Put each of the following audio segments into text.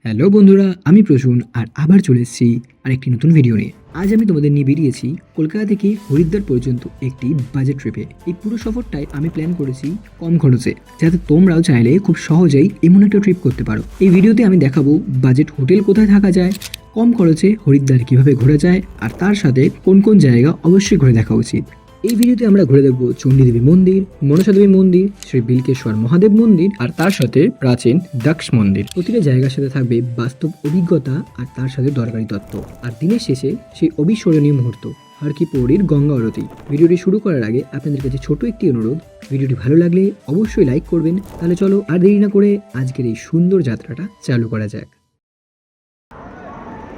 Hello বন্ধুরা, আমি প্রসূন আর আবার চলে এসেছি আরেকটি নতুন ভিডিও নিয়ে। আজ আমি তোমাদের নিয়ে বেরিয়েছি কলকাতা থেকে হরিদ্বার পর্যন্ত একটি বাজেট ট্রিপে। এই পুরো সফরটাই আমি প্ল্যান করেছি কম খরচে, যাতে তোমরাও চাইলে খুব সহজেই এমন একটা ট্রিপ করতে পারো। এই ভিডিওতে আমি দেখাবো বাজেট হোটেল কোথায় থাকা যায়, কম খরচে হরিদ্বার কিভাবে ঘোরা যায়, আর তার সাথে কোন কোন জায়গা অবশ্যই ঘুরে দেখা উচিত। এই ভিডিওতে আমরা ঘুরে দেখব চণ্ডীদেবী মন্দির, মনসা দেবী মন্দির, শ্রী বিলকেশ্বর মহাদেব মন্দির আর তার সাথে প্রাচীন দক্ষ মন্দির। প্রতিটা জায়গার সাথে থাকবে বাস্তব অভিজ্ঞতা আর তার সাথে দরকারি তত্ত্ব। আর দিনের শেষে সেই অবিস্মরণীয় মুহূর্ত, হর কি পৌরীর গঙ্গা আরতি। ভিডিওটি শুরু করার আগে আপনাদের কাছে ছোট একটি অনুরোধ, ভিডিওটি ভালো লাগলে অবশ্যই লাইক করবেন। তাহলে চলো আর দেরি না করে আজকের এই সুন্দর যাত্রাটা চালু করা যাক।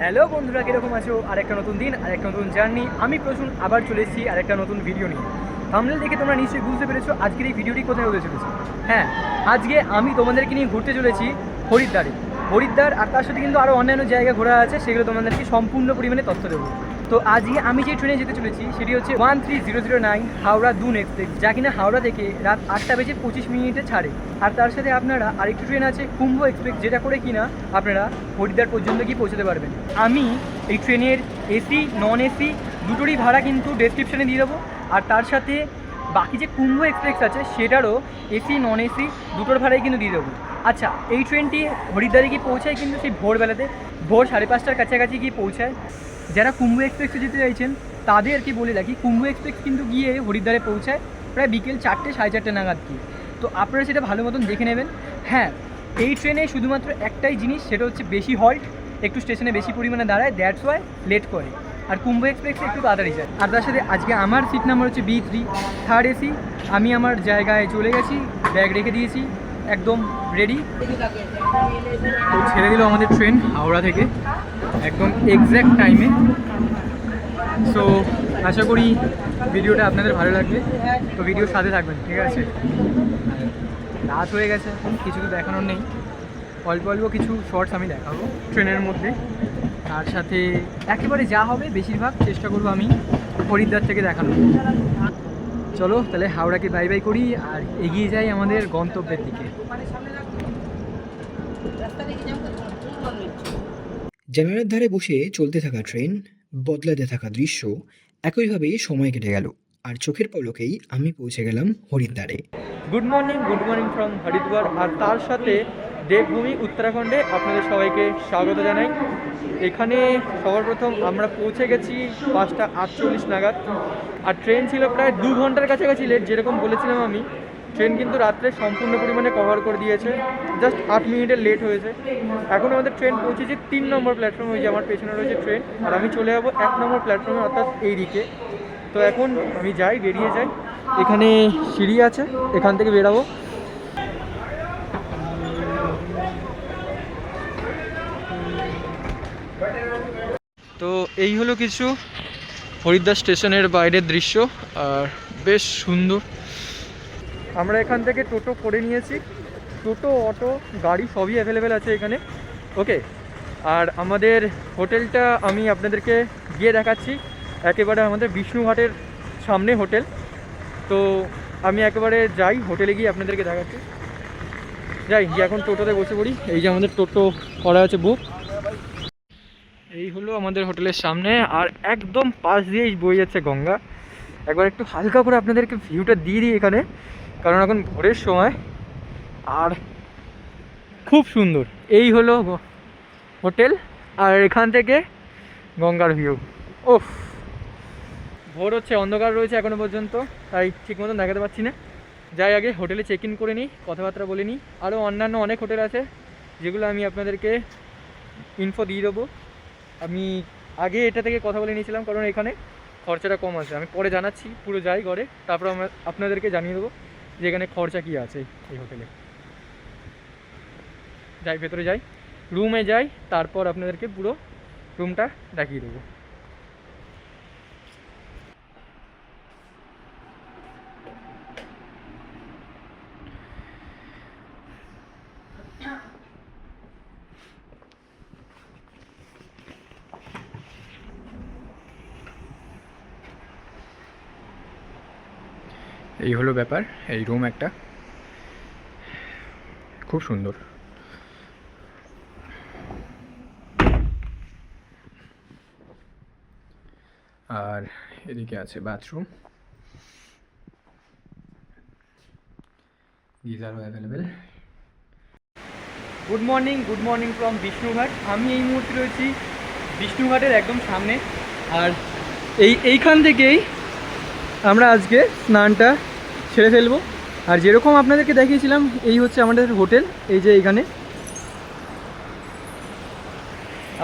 হ্যালো বন্ধুরা, কীরকম আছো? আরেকটা নতুন দিন, আরেকটা নতুন জার্নি। আমি প্রসূন আবার চলে এসেছি আরেকটা নতুন ভিডিও নিয়ে। থাম্বনেল দেখে তোমরা নিশ্চয়ই বুঝতে পেরেছো আজকের এই ভিডিওটি কোথায় হতে চলেছে। হ্যাঁ, আজকে আমি তোমাদেরকে নিয়ে ঘুরতে চলেছি হরিদ্বার, আর তার সাথে কিন্তু আরও অন্যান্য জায়গা ঘোরা আছে, সেগুলো তোমাদেরকে সম্পূর্ণ পরিমাণে তথ্য দেবো। তো আজকে আমি যে ট্রেনে যেতে চলেছি সেটি হচ্ছে 13009 হাওড়া দুন এক্সপ্রেস, যা কিনা হাওড়া থেকে রাত 8:25 ছাড়ে। আর তার সাথে আপনারা আরেকটি ট্রেন আছে কুম্ভ এক্সপ্রেস, যেটা করে কিনা আপনারা হরিদ্বার পর্যন্ত গিয়ে পৌঁছতে পারবেন। আমি এই ট্রেনের এসি নন এসি দুটোরই ভাড়া কিন্তু ডেসক্রিপশানে দিয়ে দেবো। আর তার সাথে বাকি যে কুম্ভ এক্সপ্রেস আছে সেটারও এসি নন এসি দুটোর ভাড়াই কিন্তু দিয়ে দেবো। আচ্ছা, এই ট্রেনটি হরিদ্বারে গিয়ে পৌঁছায় কিন্তু সেই ভোরবেলাতে, ভোর 5:30টার কাছাকাছি গিয়ে পৌঁছায়। যারা কুম্ভ এক্সপ্রেসে যেতে চাইছেন তাদের আর কি বলে রাখি, কুম্ভ এক্সপ্রেস কিন্তু গিয়ে হরিদ্বারে পৌঁছায় প্রায় বিকেল 4টে 4:30 নাগাদ কি। তো আপনারা সেটা ভালো মতন দেখে নেবেন। হ্যাঁ, এই ট্রেনে শুধুমাত্র একটাই জিনিস, সেটা হচ্ছে বেশি হল্ট, একটু স্টেশনে বেশি পরিমাণে দাঁড়ায়, দ্যাটস ওয়াই লেট করে। আর কুম্ভ এক্সপ্রেস একটু তাড়াতাড়ি যায়। আর তার সাথে আজকে আমার সিট নাম্বার হচ্ছে B3, থার্ড এসি। আমি আমার জায়গায় চলে গেছি, ব্যাগ রেখে দিয়েছি, একদম রেডি। তো ছেড়ে দিল আমাদের ট্রেন হাওড়া থেকে একদম এক্স্যাক্ট টাইমে। সো আশা করি ভিডিওটা আপনাদের ভালো লাগবে, তো ভিডিওর সাথে থাকবেন, ঠিক আছে? রাত হয়ে গেছে, কিছু তো দেখানোর নেই, অল্প অল্প কিছু শর্টস আমি দেখাবো ট্রেনের মধ্যে। তার সাথে একেবারে যা হবে বেশিরভাগ চেষ্টা করবো আমি হরিদ্বার থেকে দেখানো। চলো তাহলে হাওড়াকে বাই বাই করি আর এগিয়ে যাই আমাদের গন্তব্যের দিকে। জানালার ধারে বসে চলতে থাকা ট্রেন, বদলাতে থাকা দৃশ্য, একইভাবেই সময় কেটে গেল আর চোখের পলকেই আমি পৌঁছে গেলাম হরিদ্বারে। Good morning from Haridwar. আর তার সাথে দেবভূমি উত্তরাখণ্ডে আপনাদের সবাইকে স্বাগত জানাই। এখানে সবার প্রথম আমরা পৌঁছে গেছি 5:48 নাগাদ। আর ট্রেন ছিল প্রায় 2 ঘন্টার কাছাকাছি লেট, যেরকম বলেছিলাম আমি। ট্রেন কিন্তু রাত্রে সম্পূর্ণ পরিমাণে কভার করে দিয়েছে, জাস্ট 8 মিনিটের লেট হয়েছে। এখন আমাদের ট্রেন পৌঁছেছে 3 নম্বর প্ল্যাটফর্মে, ওই যে আমার পেছনে রয়েছে ট্রেন, আর আমি চলে যাবো 1 নম্বর প্ল্যাটফর্মে, অর্থাৎ এই দিকে। তো এখন আমি যাই, বেরিয়ে যাই। এখানে সিঁড়ি আছে, এখান থেকে বেরাবো। তো এই হলো কিছু হরিদ্বার স্টেশনের বাইরের দৃশ্য, আর বেশ সুন্দর। আমরা এখান থেকে টোটো করে নিয়েছি, টোটো অটো গাড়ি সবই অ্যাভেলেবেল আছে এখানে, ওকে। আর আমাদের হোটেলটা আমি আপনাদেরকে গিয়ে দেখাচ্ছি। একেবারে আমাদের বিষ্ণুঘাটের সামনে হোটেল। তো আমি একেবারে যাই হোটেলে গিয়ে আপনাদেরকে দেখাচ্ছি। যাই গিয়ে এখন টোটোতে বসে পড়ি। এই যে আমাদের টোটো করা আছে বুক। এই হলো আমাদের হোটেলের সামনে, আর একদম পাশ দিয়েই বয়ে যাচ্ছে গঙ্গা। একবার একটু হালকা করে আপনাদেরকে ভিউটা দিয়ে দিই এখানে, কারণ এখন ভোরের সময় আর খুব সুন্দর। এই হলো হোটেল, আর এখান থেকে গঙ্গার ভিউ। ওফ, ভোর হচ্ছে, অন্ধকার রয়েছে এখনো পর্যন্ত, তাই ঠিক মতন দেখাতে পারছি না। যাই আগে হোটেলে চেক ইন করে নিই, কথাবার্তা বলে নিই। আরও অন্যান্য অনেক হোটেল আছে যেগুলো আমি আপনাদেরকে ইনফো দিয়ে দেবো। আমি আগে এটা থেকে কথা বলে নিয়েছিলাম, কারণ এখানে খরচাটা কম আছে। আমি পরে জানাচ্ছি, পুরো যাই ঘরে, তারপর আমরা আপনাদেরকে জানিয়ে দেবো যে এখানে খরচা কী আছে এই হোটেলে। যাই ভেতরে যাই, রুমে যাই, তারপর আপনাদেরকে পুরো রুমটা দেখিয়ে দেবো। এই হলো ব্যাপার, এই রুম একটা খুব সুন্দর। আর এদিকে আছে বাথরুম, গিজারও available. Good morning from Vishnughat. আমি এই মুহূর্তে রয়েছি বিষ্ণুঘাটের একদম সামনে। আর এইখান থেকেই আমরা আজকে স্নানটা সেরে ফেলবো। আর যেরকম আপনাদেরকে দেখিয়েছিলাম, এই হচ্ছে আমাদের হোটেল, এই যে এইখানে।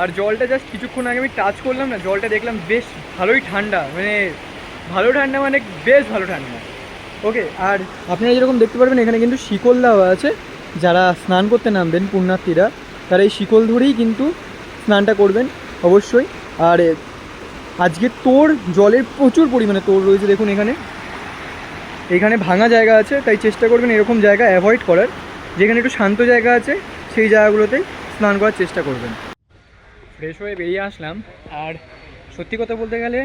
আর জলটা জাস্ট কিছুক্ষণ আগে আমি টাচ করলাম না, জলটা দেখলাম বেশ ভালোই ঠান্ডা, মানে ভালো ঠান্ডা, মানে বেশ ভালো ঠান্ডা। ওকে, আর আপনারা যেরকম দেখতে পারবেন এখানে কিন্তু শিকল দেওয়া আছে। যারা স্নান করতে নামবেন পুণ্যার্থীরা, তারা এই শিকল ধরেই কিন্তু স্নানটা করবেন অবশ্যই। আর আজকে জলের প্রচুর পরিমাণে রয়েছে, দেখুন এখানে ভাঙা জায়গা আছে, তাই চেষ্টা করবেন এরকম জায়গা অ্যাভয়েড করার। যেখানে একটু শান্ত জায়গা আছে সেই জায়গাগুলোতেই স্নান করার চেষ্টা করবেন। ফ্রেশ হয়ে বেরিয়ে আসলাম। আর সত্যি কথা বলতে গেলে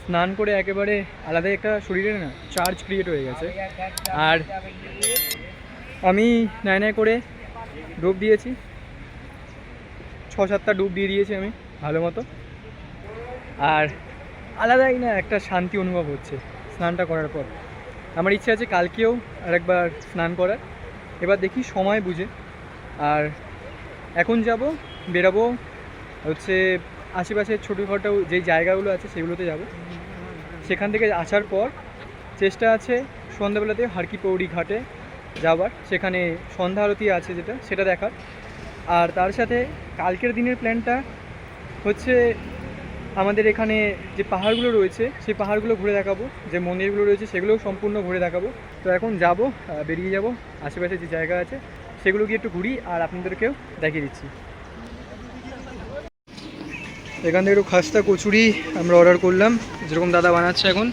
স্নান করে একেবারে আলাদাই একটা শরীরে না চার্জ ক্রিয়েট হয়ে গেছে। আর আমি নাই করে ডুব দিয়েছি, 6-7টা ডুব দিয়ে দিয়েছি আমি ভালো মতো। আর আলাদাই না একটা শান্তি অনুভব হচ্ছে স্নানটা করার পর। আমার ইচ্ছে আছে কালকেও আরেকবার স্নান করার, এবার দেখি সময় বুঝে। আর এখন বেরাবো হচ্ছে আশেপাশের ছোটোখাটো যেই জায়গাগুলো আছে সেগুলোতে যাব। সেখান থেকে আসার পর চেষ্টা আছে সন্ধ্যাবেলাতে হারকি পৌড়ি ঘাটে যাবার, সেখানে সন্ধ্যা আরতি আছে সেটা দেখার। আর তার সাথে কালকের দিনের প্ল্যানটা হচ্ছে আমাদের এখানে যে পাহাড়গুলো রয়েছে সেই পাহাড়গুলো ঘুরে দেখাবো, যে মন্দিরগুলো রয়েছে সেগুলোও সম্পূর্ণ ঘুরে দেখাবো। তো এখন বেরিয়ে যাব, আশেপাশে যে জায়গা আছে সেগুলো গিয়ে একটু ঘুরি আর আপনাদেরকেও দেখিয়ে দিচ্ছি। এখান থেকে একটু খাস্তা কচুরি আমরা অর্ডার করলাম, যেরকম দাদা বানাচ্ছে এখন।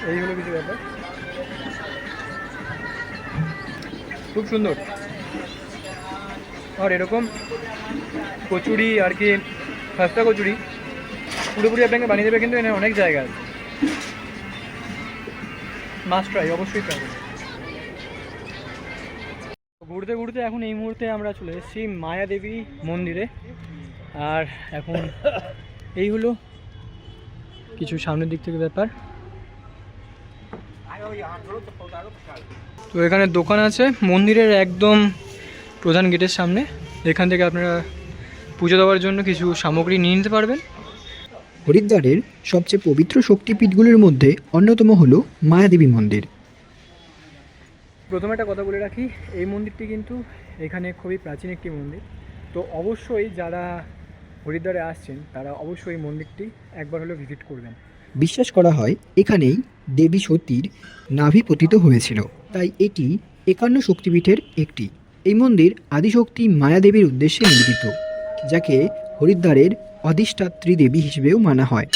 এই হলো কিছু ব্যাপার, খুব সুন্দর। আর এরকম কচুরি আর কি, খাস্তা কচুরি পুরোপুরি আপনাকে বানিয়ে দেবে, কিন্তু এখানে অনেক জায়গা আছে, মাস্ট ট্রাই, অবশ্যই ট্রাই করুন। ঘুরতে ঘুরতে এখন এই মুহূর্তে আমরা চলে এসেছি মায়াদেবী মন্দিরে। আর এখন এই হলো কিছু সামনের দিক থেকে ব্যাপার। তো এখানে দোকান আছে মন্দিরের একদম প্রধান গেটের সামনে, এখান থেকে আপনারা পুজো দেওয়ার জন্য কিছু সামগ্রী নিয়ে নিতে পারবেন। হরিদ্বারের সবচেয়ে পবিত্র শক্তিপীঠগুলির মধ্যে অন্যতম হলো মায়াদেবী মন্দির। প্রথমে একটা কথা বলে রাখি, এই মন্দিরটি কিন্তু এখানে খুবই প্রাচীন একটি মন্দির। তো অবশ্যই যারা হরিদ্বারে আসছেন তারা অবশ্যই এই মন্দিরটি একবার হলেও ভিজিট করবেন। বিশ্বাস করা হয় এখানেই দেবী সতীর নাভি পতিত হয়েছিল, তাই এটি 51 শক্তিপীঠের একটি। এই মন্দির আদিশক্তি মায়াদেবীর উদ্দেশ্যে নির্মিত, যাকে হরিদ্বারের অধিষ্ঠাত্রী দেবী হিসেবেও মানা হয়।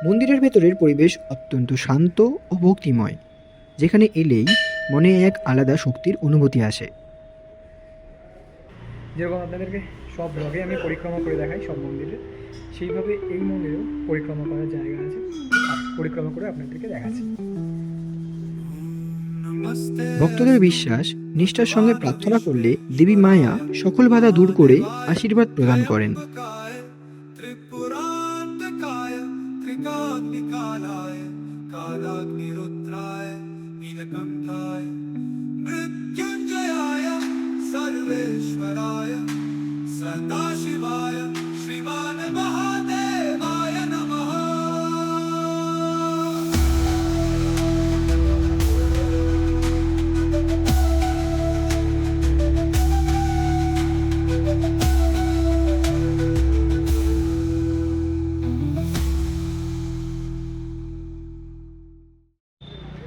মন্দিরের ভেতরের পরিবেশ অত্যন্ত শান্ত ও ভক্তিময়, যেখানে এলেই মনে এক আলাদা শক্তির অনুভূতি আসে। যেরকম আপনাদেরকে সব ব্লগে আমি পরিক্রমা করে দেখাই সব মন্দিরে, সেইভাবে এই মন্দিরেও পরিক্রমা করার জায়গা আছে, পরিক্রমা করে আপনাদেরকে দেখাচ্ছি। ভক্তদের বিশ্বাস, নিষ্ঠার সঙ্গে প্রার্থনা করলে দেবী মায়া সকল বাধা দূর করে আশীর্বাদ প্রদান করেন।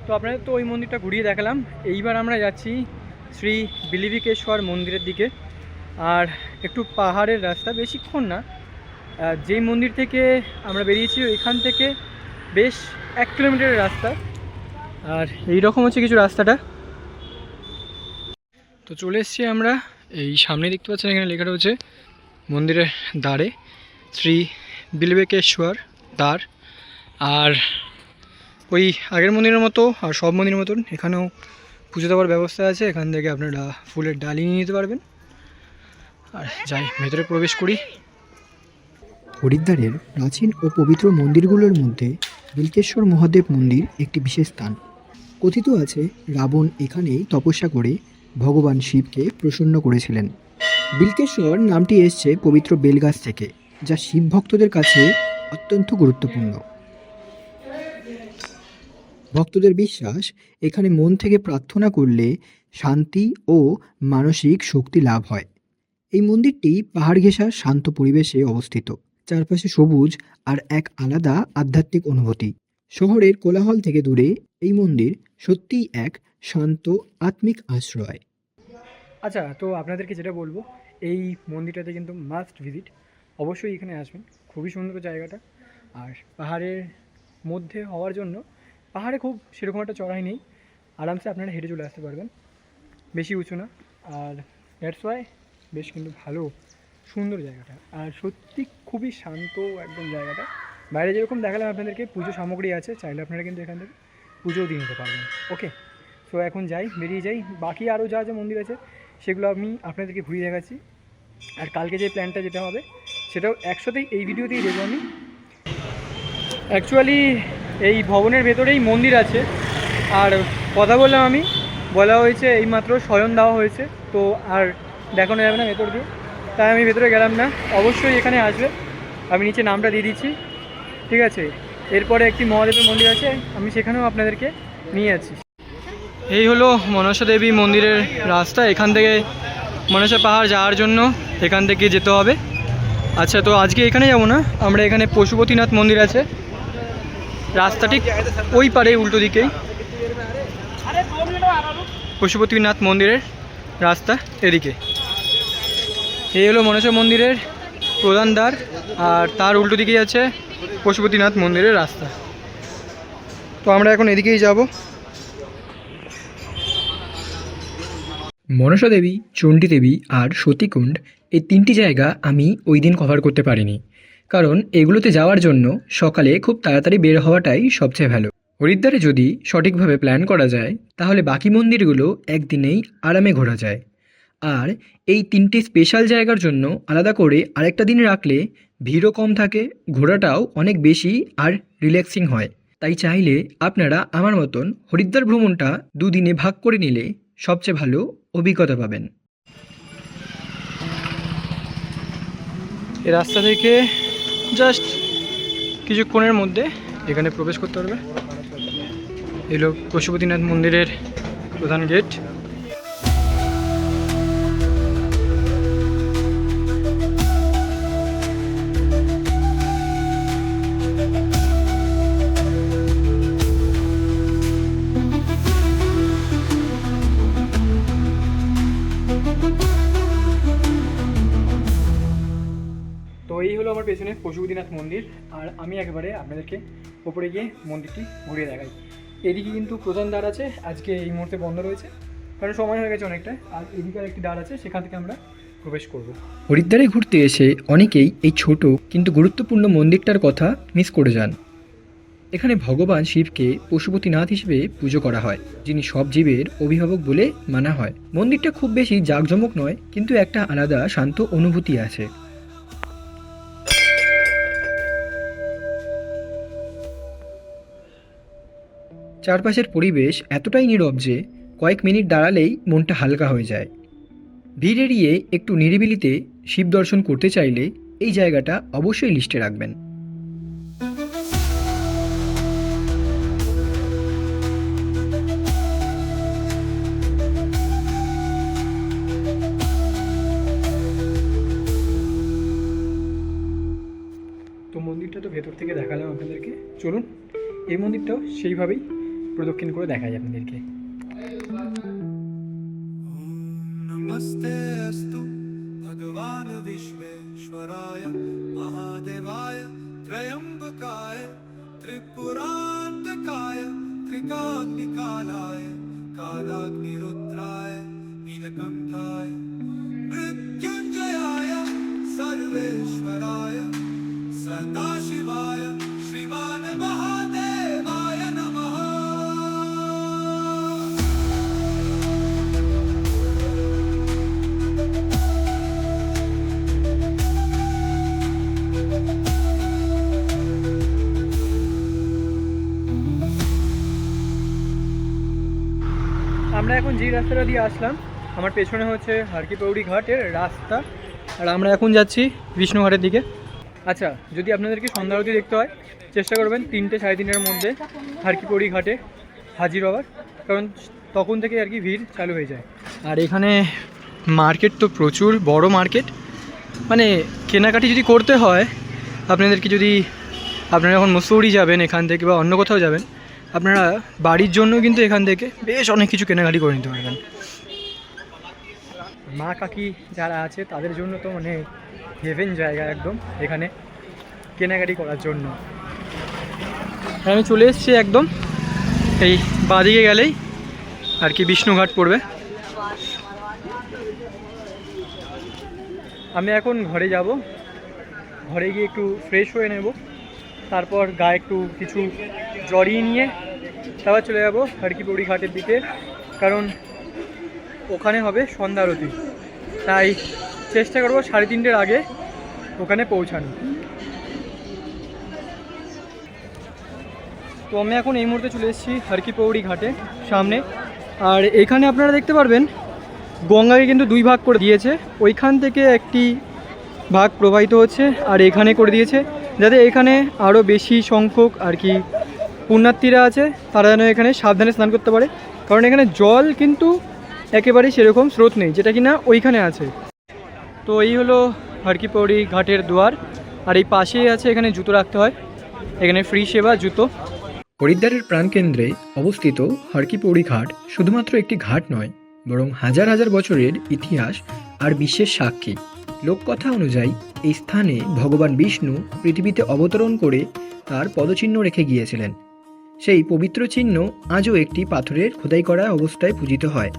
তো আপনাদের তো ওই মন্দিরটা ঘুরিয়ে দেখালাম, এইবার আমরা যাচ্ছি শ্রী বিলিবিকেশ্বর মন্দিরের দিকে। আর একটু পাহাড়ের রাস্তা, বেশিক্ষণ না, যেই মন্দির থেকে আমরা বেরিয়েছি এখান থেকে বেশ 1 কিলোমিটারের রাস্তা। আর এই রকম হচ্ছে কিছু রাস্তাটা। তো চলে এসেছি আমরা, এই সামনে দেখতে পাচ্ছেন এখানে লেখা রয়েছে মন্দিরের দ্বারে শ্রী বিলিবিকেশ্বর দ্বার। আর ওই আগের মন্দিরের মতো আর সব মন্দিরের মতন এখানেও পুজো দেওয়ার ব্যবস্থা আছে, এখান থেকে আপনারা ফুলের ডালি নিয়ে নিতে পারবেন। আর যাই ভেতরে প্রবেশ করি। হরিদ্বারের প্রাচীন ও পবিত্র মন্দিরগুলোর মধ্যে বিল্কেশ্বর মহাদেব মন্দির একটি বিশেষ স্থান। কথিত আছে রাবণ এখানেই তপস্যা করে ভগবান শিবকে প্রসন্ন করেছিলেন। বিল্কেশ্বর নামটি এসছে পবিত্র বেলগাছ থেকে, যা শিব ভক্তদের কাছে অত্যন্ত গুরুত্বপূর্ণ। ভক্তদের বিশ্বাস এখানে মন থেকে প্রার্থনা করলে শান্তি ও মানসিক শক্তি লাভ হয়। এই মন্দিরটি পাহাড় ঘেঁষা শান্ত পরিবেশে অবস্থিত, চারপাশে সবুজ আর এক আলাদা আধ্যাত্মিক অনুভূতি। শহরের কোলাহল থেকে দূরে এই মন্দির সত্যিই এক শান্ত আত্মিক আশ্রয়। আচ্ছা, তো আপনাদেরকে যেটা বলবো, এই মন্দিরটাতে কিন্তু মাস্ট ভিজিট, অবশ্যই এখানে আসবেন। খুবই সুন্দর জায়গাটা, আর পাহাড়ের মধ্যে হওয়ার জন্য পাহাড়ে খুব সেরকম একটা চড়াই নেই, আরামসে আপনারা হেঁটে চলে আসতে পারবেন, বেশি উঁচু না। আর দ্যাটস ওয়াই বেশ কিন্তু ভালো সুন্দর জায়গাটা, আর সত্যি খুবই শান্ত একদম জায়গাটা। বাইরে যেরকম দেখালাম আপনাদেরকে পুজো সামগ্রী আছে, চাইলে আপনারা কিন্তু এখান থেকে পুজোও দিয়ে নিতে পারবেন। ওকে, সো এখন যাই, বেরিয়ে যাই। বাকি আরও যা যা মন্দির আছে সেগুলো আমি আপনাদেরকে ঘুরিয়ে দেখাচ্ছি, আর কালকে যে প্ল্যানটা যেটা হবে সেটাও একসাথেই এই ভিডিওতেই দেবো আমি। অ্যাকচুয়ালি এই ভবনের ভেতরেই মন্দির আছে, আর কথা বললাম আমি, বলা হয়েছে এইমাত্র শয়ন দেওয়া হয়েছে, তো আর দেখানো যাবে না ভেতর দিয়ে, তাই আমি ভেতরে গেলাম না। অবশ্যই এখানে আসবে, আমি নিচে নামটা দিয়ে দিচ্ছি, ঠিক আছে। এরপরে একটি মহাদেবের মন্দির আছে, আমি সেখানেও আপনাদেরকে নিয়ে যাচ্ছি। এই হলো মনসা দেবী মন্দিরের রাস্তা, এখান থেকে মনসা পাহাড় যাওয়ার জন্য এখান থেকে যেতে হবে। আচ্ছা, তো আজকে এখানে যাবো না, আমরা এখানে পশুপতিনাথ মন্দির আছে, রাস্তা ঠিক ওই পারে উল্টো দিকেই পশুপতিনাথ মন্দিরের রাস্তা, এদিকে। এই হলো মনসা মন্দিরের প্রধান দ্বার, আর তার উল্টো দিকেই আছে পশুপতিনাথ মন্দিরের রাস্তা। তো আমরা এখন এদিকেই যাব। মনসা দেবী, চণ্ডী দেবী আর সতীকুণ্ড, এই তিনটি জায়গা আমি ওই দিন কভার করতে পারিনি, কারণ এগুলোতে যাওয়ার জন্য সকালে খুব তাড়াতাড়ি বের হওয়াটাই সবচেয়ে ভালো। হরিদ্বারে যদি সঠিকভাবে প্ল্যান করা যায় তাহলে বাকি মন্দিরগুলো একদিনেই আরামে ঘোরা যায়, আর এই তিনটি স্পেশাল জায়গার জন্য আলাদা করে আরেকটা দিন রাখলে ভিড়ও কম থাকে, ঘোরাটাও অনেক বেশি আর রিল্যাক্সিং হয়। তাই চাইলে আপনারা আমার মতন হরিদ্বার ভ্রমণটা দুদিনে ভাগ করে নিলে সবচেয়ে ভালো অভিজ্ঞতা পাবেন। এই রাস্তা থেকে জাস্ট কিছুক্ষণের মধ্যে এখানে প্রবেশ করতে পারবে। এই হলো পশুপতিনাথ মন্দিরের প্রধান গেট। তো এই হলো আমার পেছনে পশুপতিনাথ মন্দির, আর আমি একেবারে আপনাদেরকে ওপরে গিয়ে মন্দিরটি ঘুরিয়ে দেখাই। এদিকে কিন্তু প্রধান দ্বার আছে, আজকে এই মুহূর্তে বন্ধ রয়েছে কারণ সময় হয়ে গেছে অনেকটা, আর এদিকে একটি দ্বার আছে, সেখান থেকে আমরা প্রবেশ করব। হরিদ্বারে ঘুরতে এসে অনেকেই এই ছোট কিন্তু গুরুত্বপূর্ণ মন্দিরটার কথা মিস করে যান। এখানে ভগবান শিবকে পশুপতিনাথ হিসেবে পুজো করা হয়, যিনি সব জীবের অভিভাবক বলে মানা হয়। মন্দিরটা খুব বেশি জাঁকজমক নয়, কিন্তু একটা আলাদা শান্ত অনুভূতি আছে। চারপাশের পরিবেশ এতটাই নীরব যে কয়েক মিনিট দাঁড়ালেই মনটা হালকা হয়ে যায়। ভিড় এড়িয়ে একটু নিরিবিলিতে শিব দর্শন করতে চাইলে এই জায়গাটা অবশ্যই লিস্টে রাখবেন। তো মন্দিরটা তো ভেতর থেকে দেখালাম আপনাদেরকে, চলুন এই মন্দিরটাও সেইভাবেই প্রদক্ষিণ করে দেখাই আপনাদেরকে। नमस्ते अस्तु भगवान विश्वेश्वराय महादेवाय त्रयंबकाय त्रिपुरान्तकाय त्रिकाग्निकालाय कालाग्निरुद्राय नीलकंठाय मृत्युंजयाय सर्वेश्वराय सदाशिवाय श्रीमान महादेवाय नमः। আমরা এখন যেই রাস্তাটা দিয়ে আসলাম, আমার পেছনে হচ্ছে হারকি পৌড়ি ঘাটের রাস্তা, আর আমরা এখন যাচ্ছি বিষ্ণুঘাটের দিকে। আচ্ছা, যদি আপনাদেরকে সন্ধ্যা আরতি দেখতে হয়, চেষ্টা করবেন 3টে সাড়ে 3টের মধ্যে হারকি পৌড়ি ঘাটে হাজির হওয়ার, কারণ তখন থেকে আর কি ভিড় চালু হয়ে যায়। আর এখানে মার্কেট তো প্রচুর বড় মার্কেট, মানে কেনাকাটি যদি করতে হয় আপনাদেরকে, যদি আপনারা এখন মসৌরি যাবেন এখান থেকে বা অন্য কোথাও যাবেন, আপনারা বাড়ির জন্য কিন্তু এখান থেকে বেশ অনেক কিছু কেনাকাটি করে নিতে পারবেন। মা কাকি যারা আছে তাদের জন্য তো মানে হেভেন জায়গা একদম এখানে কেনাকাটি করার জন্য। আর আমি চলে এসেছি একদম এই বাঁদিকে গেলেই আর কি বিষ্ণুঘাট পড়বে। আমি এখন ঘরে যাব, ঘরে গিয়ে একটু ফ্রেশ হয়ে নেব, তারপর গায়ে একটু কিছু জড়িয়ে নিয়ে তারপর চলে যাব হারকি পৌড়ি ঘাটের দিকে, কারণ ওখানে হবে সন্ধ্যা আরতি। তাই চেষ্টা করবো 3:30-এর আগে ওখানে পৌঁছানো। তো আমি এখন এই মুহূর্তে চলে এসেছি হারকি পৌড়ি ঘাটে সামনে, আর এখানে আপনারা দেখতে পারবেন গঙ্গাকে কিন্তু 2 ভাগ করে দিয়েছে। ওইখান থেকে একটি ভাগ প্রবাহিত হচ্ছে আর এখানে করে দিয়েছে, যাতে এখানে আরও বেশি সংখ্যক আর কি পুণ্যার্থীরা আছে তারা যেন এখানে সাবধানে স্নান করতে পারে, কারণ এখানে জল কিন্তু একেবারেই সেরকম স্রোত নেই, যেটা কিনা ওইখানে আছে। তো এই হলো হারকি পৌড়ি ঘাটের দুয়ার, আর এই পাশেই আছে এখানে জুতো রাখতে হয়, এখানে ফ্রি সেবা জুতো। হরিদ্বারের প্রাণকেন্দ্রে অবস্থিত হারকি পৌড়ি ঘাট শুধুমাত্র একটি ঘাট নয়, বরং হাজার হাজার বছরের ইতিহাস আর বিশ্বের সাক্ষী। লোককথা অনুযায়ী এই স্থানে ভগবান বিষ্ণু পৃথিবীতে অবতরণ করে তার পদচিহ্ন রেখে গিয়েছিলেন। সেই পবিত্র চিহ্ন আজও একটি পাথরের খোদাই করা অবস্থায় পূজিত হয়।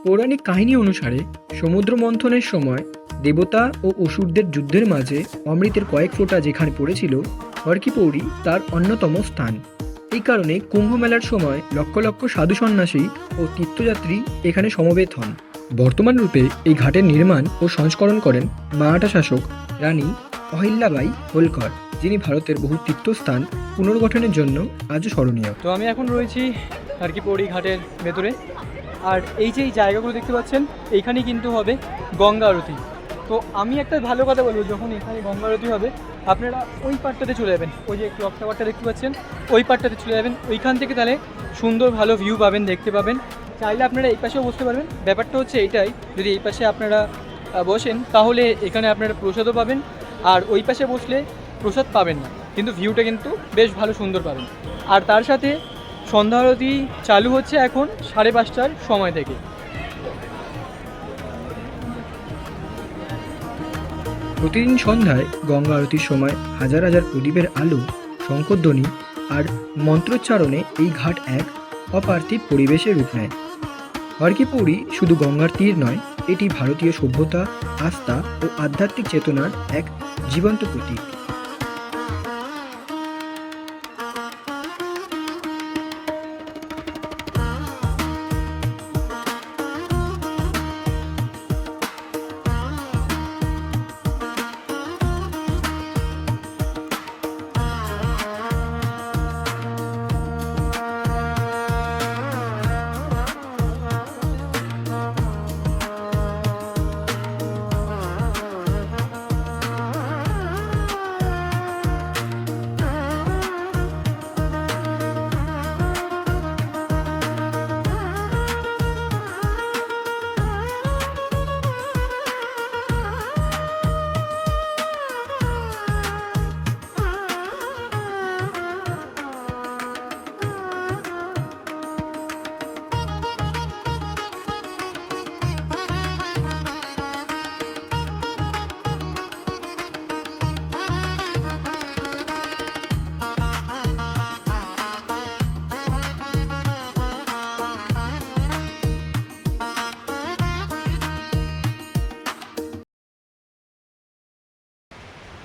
পৌরাণিক কাহিনী অনুসারে সমুদ্র মন্থনের সময় দেবতা ও অসুরদের যুদ্ধের মাঝে অমৃতের কয়েক ফোঁটা যেখানে পড়েছিল, হারকি পৌড়ি তার অন্যতম স্থান। এই কারণে কুম্ভ মেলার সময় লক্ষ লক্ষ সাধু সন্ন্যাসী ও তীর্থযাত্রী এখানে সমবেত হন। বর্তমান রূপে এই ঘাটের নির্মাণ ও সংস্করণ করেন মারাঠা শাসক রানী অহিল্যাবাই হোলকর, যিনি ভারতের বহু তীর্থস্থান পুনর্গঠনের জন্য আজও স্মরণীয়। তো আমি এখন রয়েছি হারকি পৌড়ি ঘাটের ভেতরে, আর এই যে এই জায়গাগুলো দেখতে পাচ্ছেন এইখানেই কিন্তু হবে গঙ্গা আরতি। তো আমি একটা ভালো কথা বলবো, যখন এখানে গঙ্গা আরতি হবে আপনারা ওই পাটটাতে চলে যাবেন, ওই যে ক্লক টাওয়ারটা দেখতে পাচ্ছেন ওই পাটটাতে চলে যাবেন, ওইখান থেকে তাহলে সুন্দর ভালো ভিউ পাবেন, দেখতে পাবেন। চাইলে আপনারা এই পাশেও বসতে পারবেন। ব্যাপারটা হচ্ছে এইটাই, যদি এই পাশে আপনারা বসেন তাহলে এখানে আপনারা প্রসাদও পাবেন, আর ওই পাশে বসলে প্রসাদ পাবেন না, কিন্তু ভিউটা কিন্তু বেশ ভালো সুন্দর পাবেন। আর তার সাথে সন্ধ্যা আরতি চালু হচ্ছে এখন 5:30টার সময় থেকে। প্রতিদিন সন্ধ্যায় গঙ্গা আরতির সময় হাজার হাজার প্রদীপের আলো, শঙ্খধ্বনি আর মন্ত্রোচ্চারণে এই ঘাট এক অপার্থিব পরিবেশে রূপ নেয়। হারকি পৌড়ি শুধু গঙ্গার তীর নয়, এটি ভারতীয় সভ্যতা, আস্থা ও আধ্যাত্মিক চেতনার এক জীবন্ত প্রতীক।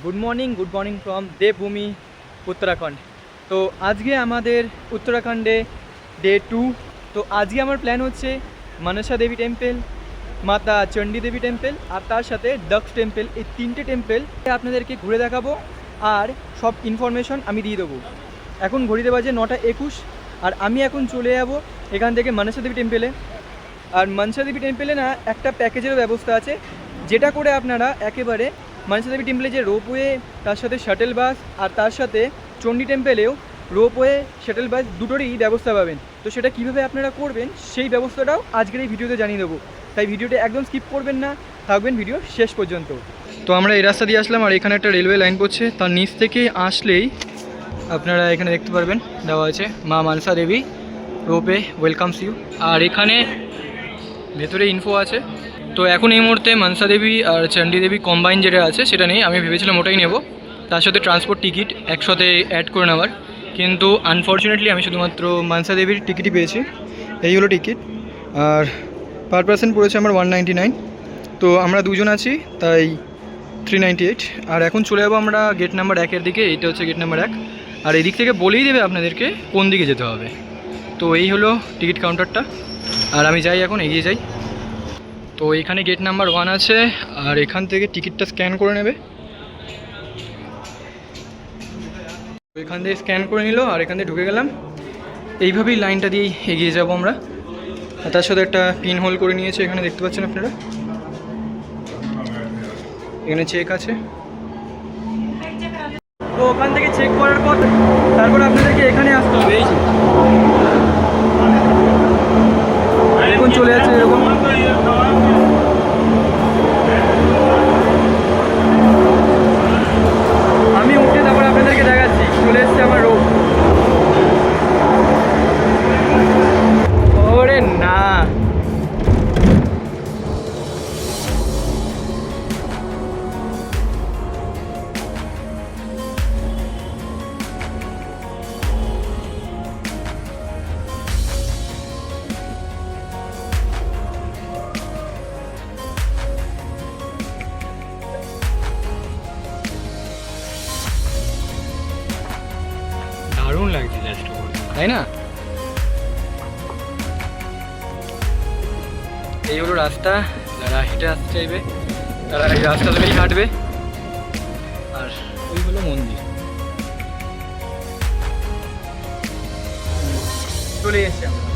গুড মর্নিং ফ্রম দেবভূমি উত্তরাখণ্ড। তো আজকে আমাদের উত্তরাখণ্ডে ডে 2। তো আজকে আমার প্ল্যান হচ্ছে মনসা দেবী টেম্পল, মাতা চণ্ডী দেবী টেম্পল আর তার সাথে দক্ষ টেম্পল। এই 3টে টেম্পল আপনাদেরকে ঘুরে দেখাবো আর সব ইনফরমেশন আমি দিয়ে দেবো। এখন ঘড়িতে বাজে 9:21 আর আমি এখন চলে যাব এখান থেকে মনসা দেবী টেম্পেলে। আর মনসা দেবী টেম্পেলে না একটা প্যাকেজেরও ব্যবস্থা আছে, যেটা করে আপনারা একেবারে মনসা দেবী টেম্পলে যে রোপওয়ে, তার সাথে শাটেল বাস, আর তার সাথে চণ্ডী টেম্পেলেও রোপওয়ে শাটেল বাস দুটোরই ব্যবস্থা পাবেন। তো সেটা কীভাবে আপনারা করবেন সেই ব্যবস্থাটাও আজকের এই ভিডিওতে জানিয়ে দেবো, তাই ভিডিওটা একদম স্কিপ করবেন না, থাকবেন ভিডিও শেষ পর্যন্ত। তো আমরা এই রাস্তা দিয়ে আসলাম, আর এখানে একটা রেলওয়ে লাইন পড়ছে, তার নিচ থেকে আসলেই আপনারা এখানে দেখতে পারবেন দেওয়া আছে মা মনসা দেবী রোপওয়ে ওয়েলকামস ইউ। আর এখানে ভেতরে ইনফো আছে। তো এখন এই মুহূর্তে মনসা দেবী আর চণ্ডী দেবী কম্বাইন যেটা আছে সেটা নেই, আমি ভেবেছিলাম ওটাই নেব, তার সাথে ট্রান্সপোর্ট টিকিট একসাথে অ্যাড করে নেওয়ার, কিন্তু আনফর্চুনেটলি আমি শুধুমাত্র মনসা দেবীর টিকিটই পেয়েছি। এই হলো টিকিট, আর পার পার্সন পড়েছে আমার 199। তো আমরা দুজন আছি তাই 398। আর এখন চলে যাবো আমরা গেট নাম্বার 1-এর দিকে। এইটা হচ্ছে গেট নাম্বার 1, আর এই দিক থেকে বলেই দেবে আপনাদেরকে কোন দিকে যেতে হবে। তো এই হলো টিকিট কাউন্টারটা, আর আমি যাই এখন, এগিয়ে যাই। তো এখানে গেট নাম্বার 1 আছে, আর এখান থেকে টিকিটটা স্ক্যান করে নেবে। এখান থেকে স্ক্যান করে নিল, আর এখান থেকে ঢুকে গেলাম। এইভাবেই লাইনটা দিয়েই এগিয়ে যাব আমরা। আর তার সাথে একটা পিন হোল করে নিয়েছে, এখানে দেখতে পাচ্ছেন আপনারা, এখানে চেক আছে। তো ওখান থেকে চেক করার পর তারপর আপনাদেরকে এখানে আসতে হবে। এই যে এখন চলে যাচ্ছে এরকম। আমি উঠে তারপর আপনাদেরকে দেখাচ্ছি, চলে এসছে আমার রোড। ওরে না, দারুণ লাগছে জাস্ট, তাই না? এই হলো রাস্তা, যারা হেঁটে আসতে চাইবে তারা এই রাস্তা ধরেই হাঁটবে। আর ওই হলো মন্দির, চলে এসেছি আমরা।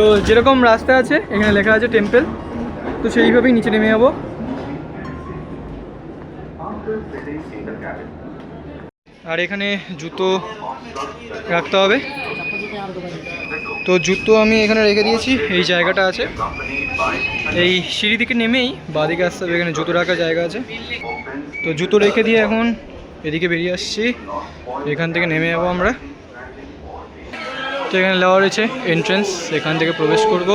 তো যেরকম রাস্তা আছে এখানে লেখা আছে টেম্পল, তো সেইভাবেই নিচে নেমে যাবো। আর এখানে জুতো রাখতে হবে, তো জুতো আমি এখানে রেখে দিয়েছি। এই জায়গাটা আছে, এই সিঁড়ি দিকে নেমেই বাঁদিকে আসতে হবে, এখানে জুতো রাখার জায়গা আছে। তো জুতো রেখে দিয়ে এখন এদিকে বেরিয়ে আসছি, এখান থেকে নেমে যাবো আমরা। তো এখানে লেওয়া রয়েছে এন্ট্রেন্স, এখান থেকে প্রবেশ করব।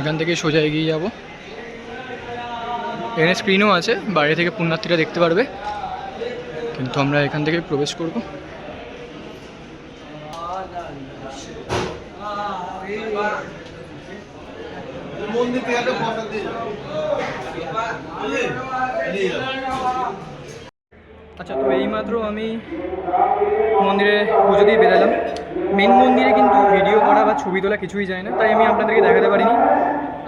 এখান থেকে সোজা এগিয়ে যাব। এখানে স্ক্রিনও আছে, বাইরে থেকে পুণ্যার্থীরা দেখতে পারবে, কিন্তু আমরা এখান থেকে প্রবেশ করব। আচ্ছা, তো এইমাত্র আমি মন্দিরে পুজো দিয়ে বেরালাম। মেন মন্দিরে কিন্তু ভিডিও করা বা ছবি তোলা কিছুই যায় না, তাই আমি আপনাদেরকে দেখাতে পারিনি।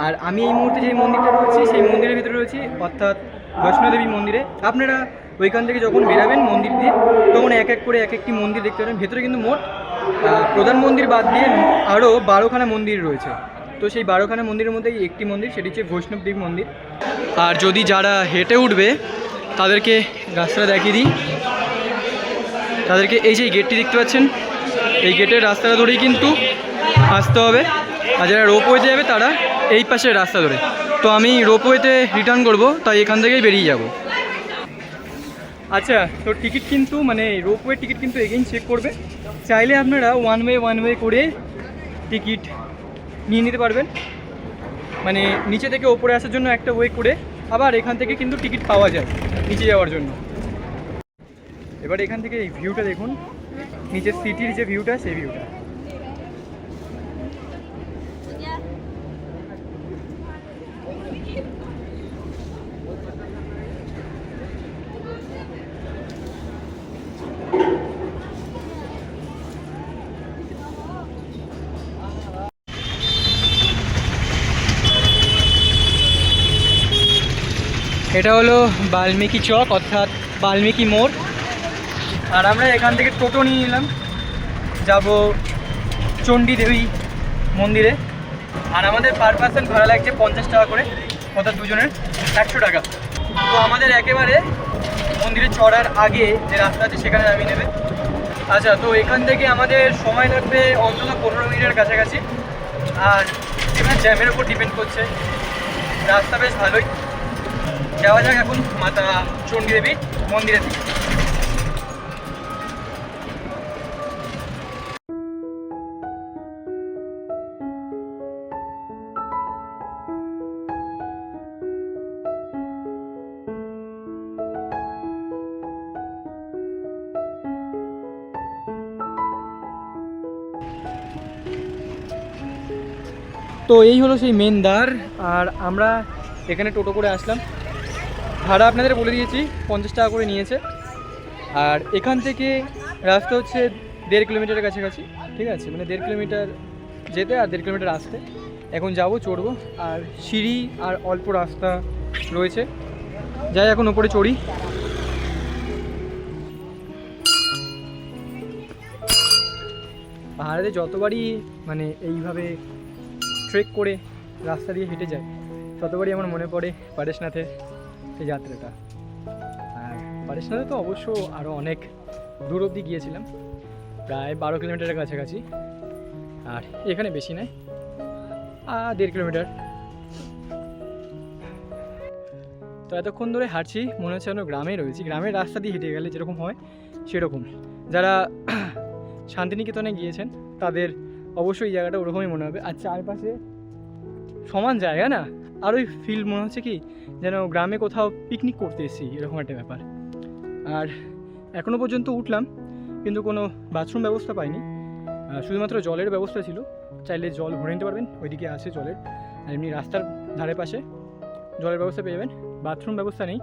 আর আমি এই মুহূর্তে যে মন্দিরটা রয়েছি সেই মন্দিরের ভিতরে রয়েছি, অর্থাৎ বৈষ্ণোদেবী মন্দিরে। আপনারা ওইখান থেকে যখন বেরাবেন মন্দির দিয়ে, তখন এক এক করে এক একটি মন্দির দেখতে পাবেন। ভেতরে কিন্তু মোট প্রধান মন্দির বাদ দিয়ে আরও 12খানা মন্দির রয়েছে। তো সেই 12খানা মন্দিরের মধ্যে একটি মন্দির, সেটি হচ্ছে বৈষ্ণবদেবী মন্দির। আর যদি যারা হেঁটে উঠবে তাদেরকে রাস্তাটা দেখিয়ে দিই। তাদেরকে এই যে গেটটি দেখতে পাচ্ছেন, এই গেটের রাস্তাটা ধরেই কিন্তু আসতে হবে। আর যারা রোপওয়েতে যাবে তারা এই পাশের রাস্তা ধরে। তো আমি রোপওয়েতে রিটার্ন করব, তাই এখান থেকেই বেরিয়ে যাব। আচ্ছা, তো টিকিট কিন্তু মানে রোপওয়ে টিকিট কিন্তু এগেইন চেক করবে। চাইলে আপনারা ওয়ান ওয়ে করে টিকিট নিয়ে নিতে পারবেন, মানে নিচে থেকে ওপরে আসার জন্য একটা ওয়ে করে, আবার এখান থেকে কিন্তু টিকিট পাওয়া যায় নিচে যাওয়ার জন্য। এবার এখান থেকে এই ভিউটা দেখুন, নিচের সিটির যে ভিউটা, সেই ভিউটা। এটা হলো বাল্মীকি চক অর্থাৎ বাল্মীকি মোড়। আর আমরা এখান থেকে টোটো নিয়ে নিলাম, যাব চণ্ডী দেবী মন্দিরে। আর আমাদের পার পার্সন ভাড়া লাগছে 50 টাকা করে, অর্থাৎ দুজনের 100 টাকা। তো আমাদের একেবারে মন্দিরে চড়ার আগে যে রাস্তা আছে সেখানে নামিয়ে নেবে। আচ্ছা, তো এখান থেকে আমাদের সময় লাগবে অন্তত 15 মিনিটের কাছাকাছি। আর এখানে জ্যামের উপর ডিপেন্ড করছে, রাস্তা বেশ ভালোই। যাওয়া যাক এখন মাতা চণ্ডী দেবীর মন্দিরের দিকে। তো এই হলো সেই মেন দ্বার। আর আমরা এখানে টোটো করে আসলাম, ভাড়া আপনাদের বলে দিয়েছি 50 টাকা করে নিয়েছে। আর এখান থেকে রাস্তা হচ্ছে 1.5 কিলোমিটারের কাছাকাছি, ঠিক আছে, মানে 1.5 কিলোমিটার যেতে আর 1.5 কিলোমিটার আসতে। এখন যাবো, চড়বো, আর সিঁড়ি আর অল্প রাস্তা রয়েছে। যাই এখন ওপরে চড়ি। পাহাড়ে যতবারই মানে এইভাবে ট্রেক করে রাস্তা দিয়ে হেঁটে যায়, ততবারই আমার মনে পড়ে পারেশনাথের সেই যাত্রাটা। আর পারেশনাথে তো অবশ্য আরও অনেক দূর অবধি গিয়েছিলাম, প্রায় 12 কিলোমিটারের কাছাকাছি। আর এখানে বেশি নয়, 1.5 কিলোমিটার। তো এতক্ষণ ধরে হাঁটছি, মনে হচ্ছে যেন গ্রামে রয়েছি। গ্রামের রাস্তা দিয়ে হেঁটে গেলে যেরকম হয় সেরকম। যারা শান্তিনিকেতনে গিয়েছেন তাদের অবশ্যই এই জায়গাটা ওরকমই মনে হবে। আর চারপাশে সমান জায়গা না, আরোই ফিল মনে হচ্ছে কি যেন গ্রামে কোথাও পিকনিক করতে এসেছি, এরকম একটা ব্যাপার। আর এখনও পর্যন্ত উঠলাম, কিন্তু কোনো বাথরুম ব্যবস্থা পাইনি, শুধুমাত্র জলের ব্যবস্থা ছিল। চাইলে জল ভরে নিতে পারবেন, ওইদিকে আছে জলের। আর এমনি রাস্তার ধারে পাশে জলের ব্যবস্থা পেয়ে যাবেন। বাথরুম ব্যবস্থা নেই,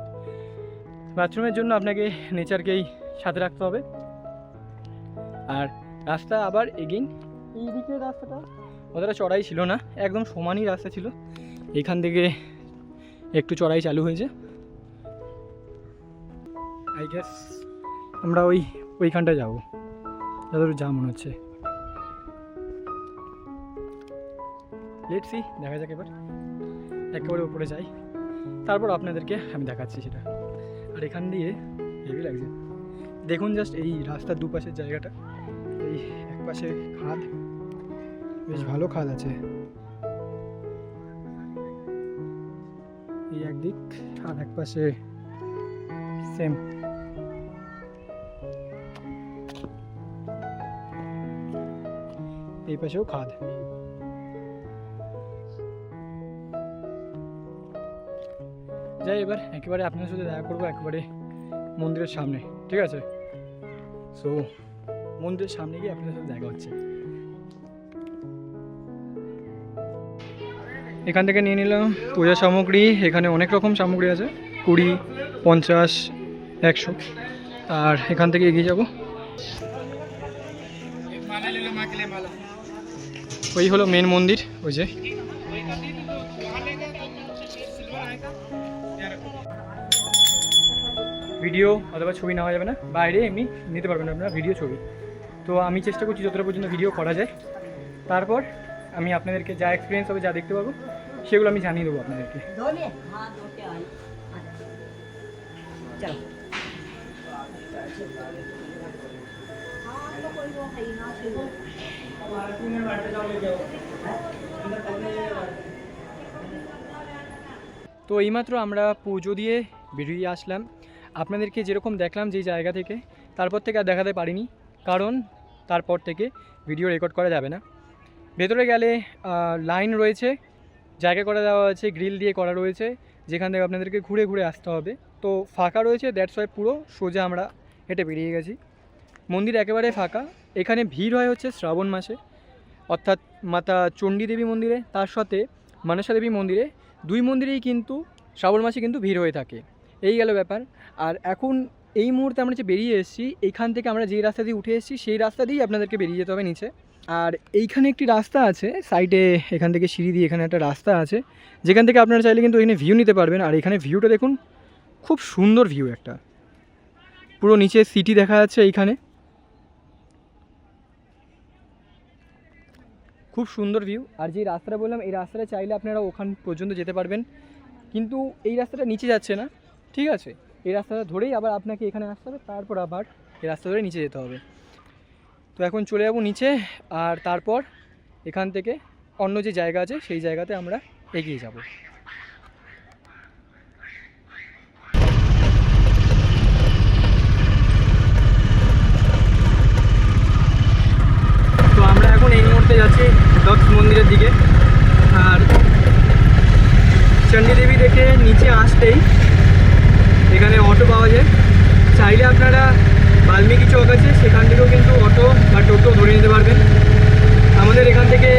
বাথরুমের জন্য আপনাকে নেচারকেই সাথে রাখতে হবে। আর রাস্তা আবার এগেইন এই দিকের রাস্তাটা অতটা চড়াই ছিল না, একদম সমানই রাস্তা ছিল। এখান থেকে একটু চড়াই চালু হয়েছে। আই গেস আমরা ওইখানটায় যাবো, যতদূর যা মনে হচ্ছে। লেটস সি, দেখা যাক। একেবারে উপরে যাই, তারপর আপনাদেরকে আমি দেখাচ্ছি সেটা। আর এখান দিয়ে হেভি লাগছে, দেখুন জাস্ট এই রাস্তার দুপাশের জায়গাটা। এই এক পাশে খাদ, বেশ ভালো খাদ আছে এই একদিক, আর এক পাশে সেম। এই পাশেও খাদ। যাই এবার একেবারে আপনার সাথে দেখা করবো একেবারে মন্দিরের সামনে, ঠিক আছে? সো মন্দিরের সামনে গিয়ে আপনার সাথে দেখা হচ্ছে। এখান থেকে নিয়ে নিলাম পূজা সামগ্রী। এখানে অনেক রকম সামগ্রী আছে, 20, 50, 100। আর এখান থেকে এগিয়ে যাব। ওই হলো মেন মন্দির, ওই যে। ভিডিও অথবা ছবি নেওয়া যাবে না, বাইরে এমনি নিতে পারবেন আপনারা ভিডিও ছবি। তো আমি চেষ্টা করছি যতটা পর্যন্ত ভিডিও করা যায়। তারপর আমি আপনাদেরকে যা এক্সপিরিয়েন্স হবে, যা দেখতে পাবো, সেগুলো আমি জানিয়ে দেবো আপনাদেরকে। তো এইমাত্র আমরা পুজো দিয়ে বেরিয়ে আসলাম। আপনাদেরকে যেরকম দেখলাম যেই জায়গা থেকে, তারপর থেকে আর দেখাতে পারিনি, কারণ তারপর থেকে ভিডিও রেকর্ড করা যাবে না। ভেতরে গেলে লাইন রয়েছে, জায়গা করে দেওয়া আছে, গ্রিল দিয়ে করা রয়েছে, যেখান থেকে আপনাদেরকে ঘুরে ঘুরে আসতে হবে। তো ফাঁকা রয়েছে, দ্যাটস ওয়াই পুরো সোজা আমরা হেঁটে বেরিয়ে গেছি। মন্দির একেবারে ফাঁকা। এখানে ভিড় হয় হচ্ছে শ্রাবণ মাসে, অর্থাৎ মাতা চণ্ডী দেবী মন্দিরে, তার সাথে মনসা দেবী মন্দিরে, দুই মন্দিরেই কিন্তু শ্রাবণ মাসে কিন্তু ভিড় হয়ে থাকে। এই গেল ব্যাপার। আর এখন এই মুহূর্তে আমরা যে বেরিয়ে এসেছি, এইখান থেকে আমরা যেই রাস্তা দিয়ে উঠে এসেছি সেই রাস্তা দিয়েই আপনাদেরকে বেরিয়ে যেতে হবে নিচে। আর এইখানে একটি রাস্তা আছে সাইডে, এখান থেকে সিঁড়ি দিয়ে এখানে একটা রাস্তা আছে, যেখান থেকে আপনারা চাইলে কিন্তু এখানে ভিউ নিতে পারবেন। আর এখানে ভিউটা দেখুন, খুব সুন্দর ভিউ একটা, পুরো নিচে সিটি দেখা যাচ্ছে এইখানে, খুব সুন্দর ভিউ। আর যে রাস্তাটা বললাম এই রাস্তাটা চাইলে আপনারা ওখান পর্যন্ত যেতে পারবেন, কিন্তু এই রাস্তাটা নিচে যাচ্ছে না, ঠিক আছে, এই রাস্তাটা ধরেই আবার আপনাকে এখানে আসতে হবে, তারপর আবার এই রাস্তা ধরে নিচে যেতে হবে। তো এখন চলে যাব নিচে, আর তারপর এখান থেকে অন্য যে জায়গা আছে সেই জায়গাতে আমরা এগিয়ে যাব। তো আমরা এখন এই মুহূর্তে যাচ্ছি দক্ষ মন্দিরের দিকে। আর চণ্ডীদেবী দেখে নিচে আসতেই এখানে অটো পাওয়া যায়, চাইলে আপনারা বাল্মীকি চক আছে সেখান থেকেও কিন্তু অটো বা টোটো ধরে নিতে পারবেন। আমাদের এখান থেকে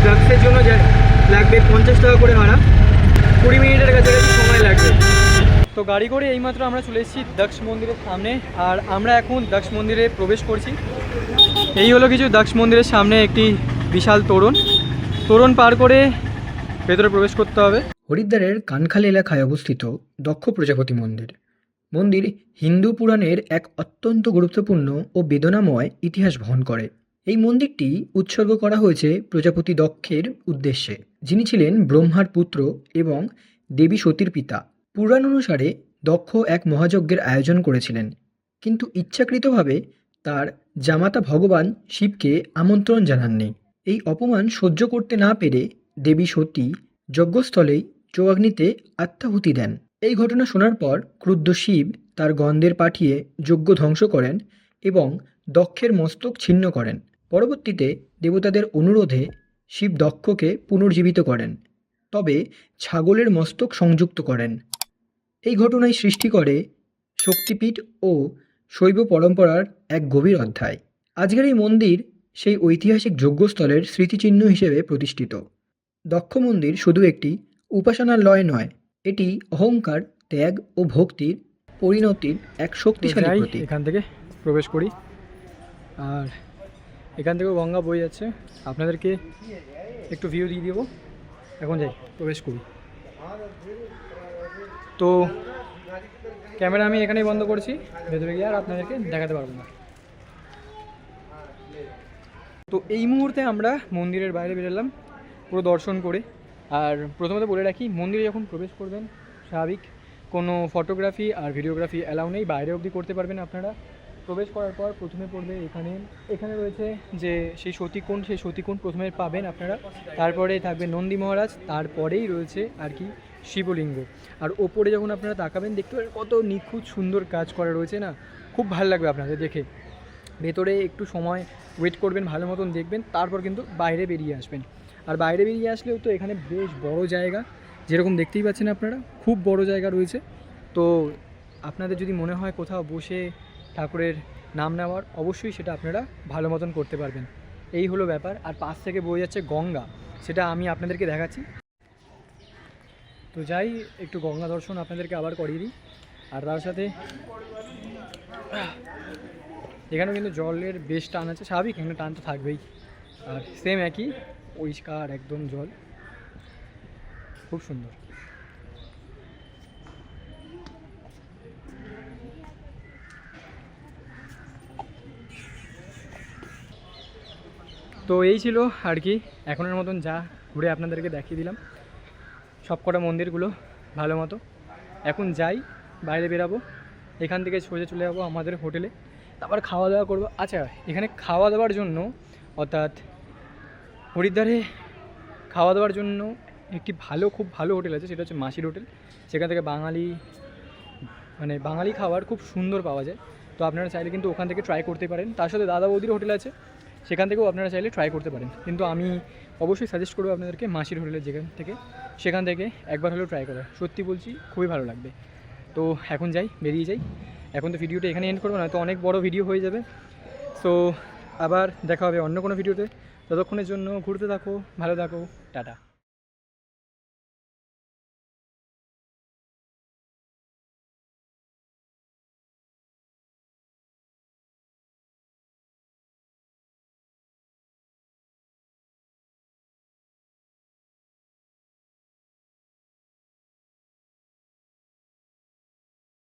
দক্ষের জন্য লাগবে 50 টাকা করে ভাড়া, 20 মিনিটের কাছাকাছি সময় লাগবে। তো গাড়ি করে এইমাত্র আমরা চলে এসেছি দক্ষ মন্দিরের সামনে, আর আমরা এখন দক্ষ মন্দিরে প্রবেশ করছি। এই হলো কিছু দক্ষ মন্দিরের সামনে একটি বিশাল তোরণ পার করে ভেতরে প্রবেশ করতে হবে। হরিদ্বারের কানখালি এলাকায় অবস্থিত দক্ষ প্রজাপতি মন্দির। মন্দির হিন্দু পুরাণের এক অত্যন্ত গুরুত্বপূর্ণ ও বেদনাময় ইতিহাস বহন করে। এই মন্দিরটি উৎসর্গ করা হয়েছে প্রজাপতি দক্ষের উদ্দেশ্যে, যিনি ছিলেন ব্রহ্মার পুত্র এবং দেবী সতীর পিতা। পুরাণ অনুসারে দক্ষ এক মহাযজ্ঞের আয়োজন করেছিলেন, কিন্তু ইচ্ছাকৃতভাবে তার জামাতা ভগবান শিবকে আমন্ত্রণ জানাননি। এই অপমান সহ্য করতে না পেরে দেবী সতী যজ্ঞস্থলেই চৌয়াগ্নিতে আত্মাহুতি দেন। এই ঘটনা শোনার পর ক্রুদ্ধ শিব তার গন্ধের পাঠিয়ে যজ্ঞ ধ্বংস করেন এবং দক্ষের মস্তক ছিন্ন করেন। পরবর্তীতে দেবতাদের অনুরোধে শিব দক্ষকে পুনর্জীবিত করেন, তবে ছাগলের মস্তক সংযুক্ত করেন। এই ঘটনায় সৃষ্টি করে শক্তিপীঠ ও শৈব পরম্পরার এক গভীর অধ্যায়। আজকের এই মন্দির সেই ঐতিহাসিক যজ্ঞস্থলের স্মৃতিচিহ্ন হিসেবে প্রতিষ্ঠিত। দক্ষ মন্দির শুধু একটি উপাসনালয় নয়, এটি অহংকার, ত্যাগ ও ভক্তির পরিণতির এক শক্তিশালী প্রতীক। এখান থেকে প্রবেশ করি, আর এখান থেকেও গঙ্গা বয়ে যাচ্ছে, আপনাদেরকে একটু ভিউ দিয়ে দেবো। এখন যাই, প্রবেশ করি। তো ক্যামেরা আমি এখানেই বন্ধ করেছি, ভেতরে গিয়ে আর আপনাদেরকে দেখাতে পারবো না। তো এই মুহূর্তে আমরা মন্দিরের বাইরে বেরোলাম পুরো দর্শন করে। আর প্রথমত বলে রাখি, মন্দিরে যখন প্রবেশ করবেন স্বাভাবিক কোনো ফটোগ্রাফি আর ভিডিওগ্রাফি অ্যালাউ নেই, বাইরে অবধি করতে পারবেন আপনারা। প্রবেশ করার পর প্রথমে পড়বে এখানে রয়েছে যে সেই সতীকুণ্ড প্রথমে পাবেন আপনারা, তারপরে থাকবে নন্দী মহারাজ, তারপরেই রয়েছে আর কি শিবলিঙ্গ। আর ওপরে যখন আপনারা তাকাবেন দেখতে পাবেন কত নিখুঁত সুন্দর কাজ করা রয়েছে না, খুব ভালো লাগবে আপনাদের দেখে। ভেতরে একটু সময় ওয়েট করবেন, ভালো মতন দেখবেন, তারপর কিন্তু বাইরে বেরিয়ে আসবেন। আর বাইরে বেরিয়ে আসলেও তো এখানে বেশ বড় জায়গা, যেরকম দেখতেই পাচ্ছেন আপনারা, খুব বড় জায়গা রয়েছে। তো আপনাদের যদি মনে হয় কোথাও বসে ঠাকুরের নাম নেওয়ার, অবশ্যই সেটা আপনারা ভালো মতন করতে পারবেন। এই হলো ব্যাপার। আর পাশ থেকে বয়ে যাচ্ছে গঙ্গা, সেটা আমি আপনাদেরকে দেখাচ্ছি। তো যাই, একটু গঙ্গা দর্শন আপনাদেরকে আবার করিয়ে দিই। আর তার সাথে এখানেও কিন্তু জলের বেশ টান আছে, স্বাভাবিক, এখানে টান তো থাকবেই। আর সেম একই পরিষ্কার একদম জল, খুব সুন্দর। তো এই ছিল আর কি এখনের মতন, যা ঘুরে আপনাদেরকে দেখিয়ে দিলাম সব কটা মন্দিরগুলো ভালো মতো। এখন যাই, বাইরে বেরাবো, এখান থেকে সোজা চলে যাবো আমাদের হোটেলে, তারপর খাওয়া দাওয়া করবো। আচ্ছা, এখানে খাওয়া দাওয়ার জন্য, অর্থাৎ হরিদ্বারে খাওয়া দাওয়ার জন্য একটি খুব ভালো হোটেল আছে, সেটা হচ্ছে মাসির হোটেল। সেখান থেকে বাঙালি খাবার খুব সুন্দর পাওয়া যায়। তো আপনারা চাইলে কিন্তু ওখান থেকে ট্রাই করতে পারেন। তার সাথে দাদা বৌদির হোটেল আছে, সেখান থেকেও আপনারা চাইলে ট্রাই করতে পারেন। কিন্তু আমি অবশ্যই সাজেস্ট করবো আপনাদেরকে মাসির হোটেলের সেখান থেকে একবার হলেও ট্রাই করা, সত্যি বলছি খুবই ভালো লাগবে। তো এখন বেরিয়ে যাই। এখন তো ভিডিওটা এখানে এন্ড করবো না, তো অনেক বড় ভিডিও হয়ে যাবে। সো আবার দেখা হবে অন্য কোনো ভিডিওতে। ততক্ষণের জন্য ঘুরতে থাকো, ভালো থাকো, টাটা।